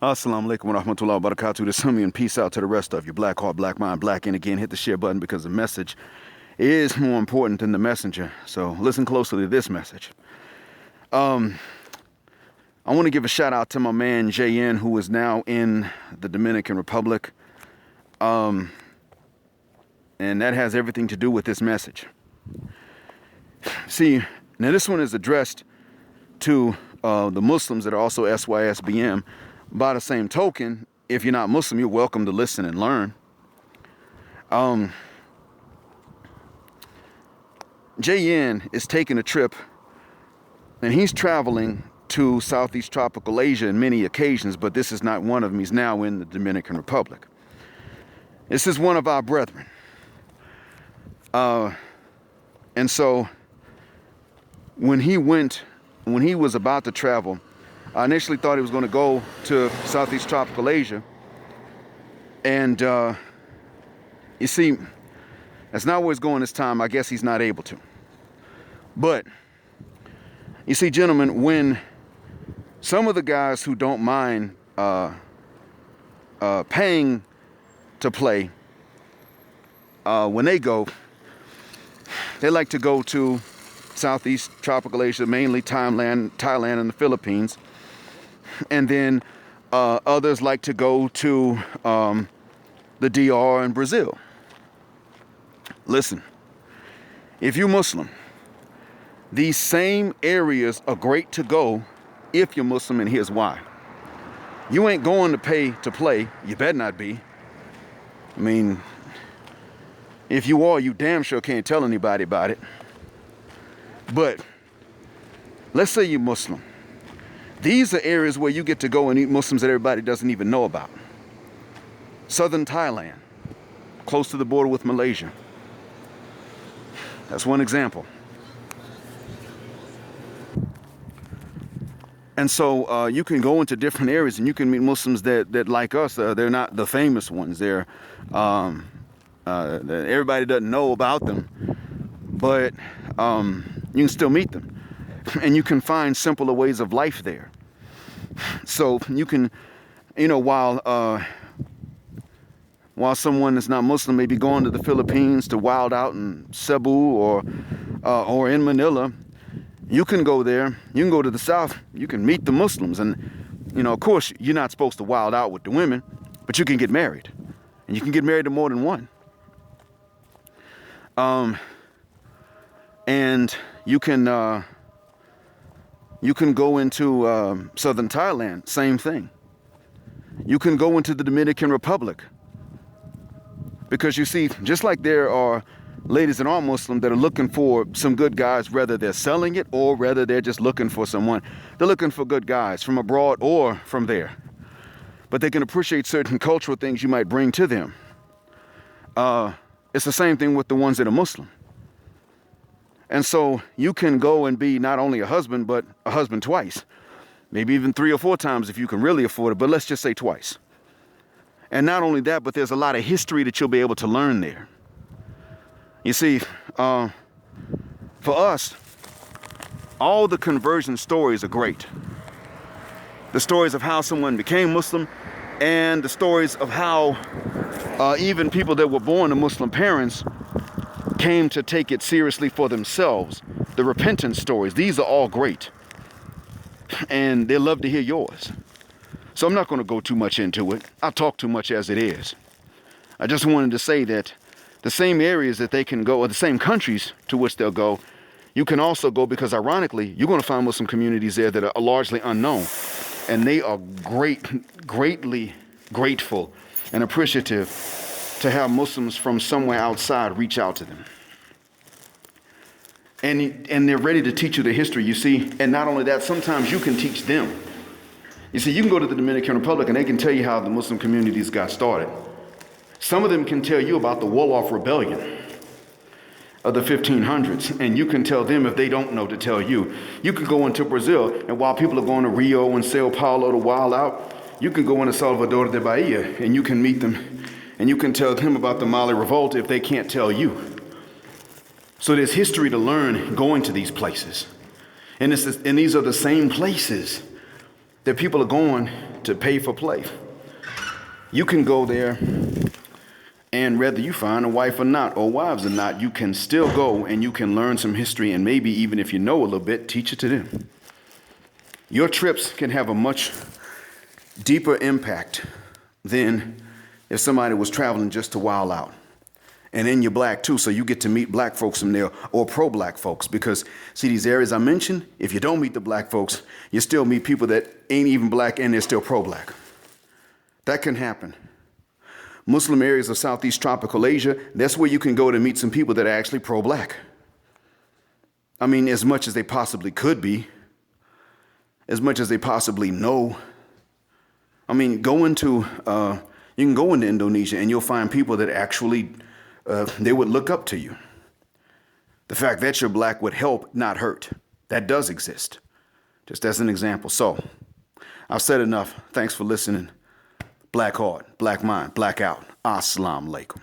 Assalamu alaikum wa rahmatullahi wa barakatuh. This is me and peace out to the rest of you. Black heart, black mind, black in again. Hit the share button because the message is more important than the messenger. So listen closely to this message. I want to give a shout out to my man JN, who is now in the Dominican Republic. And that has everything to do with this message. See, now this one is addressed to the Muslims that are also SYSBM. By the same token, if you're not Muslim, you're welcome to listen and learn. JN is taking a trip, and he's traveling to Southeast Tropical Asia in many occasions, but this is not one of them. He's now in the Dominican Republic. This is one of our brethren. And so when he was about to travel, I initially thought he was going to go to Southeast Tropical Asia. And you see, that's not where he's going this time. I guess he's not able to. But you see, gentlemen, when some of the guys who don't mind paying to play, when they go, they like to go to Southeast Tropical Asia, mainly Thailand and the Philippines. And then others like to go to the DR and Brazil. Listen, if you're Muslim, these same areas are great to go if you're Muslim, and here's why. You ain't going to pay to play. You better not be. I mean, if you are, you damn sure can't tell anybody about it. But let's say you're Muslim. These are areas where you get to go and eat Muslims that everybody doesn't even know about. Southern Thailand, close to the border with Malaysia. That's one example. And so you can go into different areas and you can meet Muslims that like us, they're not the famous ones. They're everybody doesn't know about them, but you can still meet them. And you can find simpler ways of life there. So you can, while someone that's not Muslim may be going to the Philippines to wild out in Cebu or in Manila, you can go there. You can go to the South. You can meet the Muslims. And, of course, you're not supposed to wild out with the women, but you can get married. And you can get married to more than one. And you can go into southern Thailand, same thing. You can go into the Dominican Republic. Because you see, just like there are ladies that aren't Muslim that are looking for some good guys, whether they're selling it or whether they're just looking for someone. They're looking for good guys from abroad or from there. But they can appreciate certain cultural things you might bring to them. It's the same thing with the ones that are Muslim. And so you can go and be not only a husband, but a husband twice. Maybe even 3 or 4 times if you can really afford it, but let's just say twice. And not only that, but there's a lot of history that you'll be able to learn there. You see, for us, all the conversion stories are great. The stories of how someone became Muslim and the stories of how even people that were born to Muslim parents came to take it seriously for themselves. The repentance stories, these are all great. And they love to hear yours. So I'm not going to go too much into it. I talk too much as it is. I just wanted to say that the same areas that they can go, or the same countries to which they'll go, you can also go because ironically, you're going to find Muslim communities there that are largely unknown. And they are greatly grateful and appreciative to have Muslims from somewhere outside reach out to them. And they're ready to teach you the history, you see. And not only that, sometimes you can teach them. You see, you can go to the Dominican Republic and they can tell you how the Muslim communities got started. Some of them can tell you about the Wolof Rebellion of the 1500s. And you can tell them if they don't know to tell you. You can go into Brazil, and while people are going to Rio and Sao Paulo to wild out, you can go into Salvador de Bahia and you can meet them. And you can tell them about the Mali Revolt if they can't tell you. So there's history to learn going to these places. And these are the same places that people are going to pay for play. You can go there, and whether you find a wife or not, or wives or not, you can still go and you can learn some history, and maybe even if you know a little bit, teach it to them. Your trips can have a much deeper impact than if somebody was traveling just to wild out. And then you're black too, so you get to meet black folks from there, or pro-black folks, because see, these areas I mentioned, if you don't meet the black folks, you still meet people that ain't even black and they're still pro-black. That can happen. Muslim areas of Southeast tropical Asia, that's where you can go to meet some people that are actually pro-black. I mean, as much as they possibly could be, as much as they possibly know. I mean, you can go into Indonesia and you'll find people that actually, they would look up to you. The fact that you're black would help, not hurt. That does exist, just as an example. So, I've said enough. Thanks for listening. Black heart, black mind, black out. Assalamu alaikum.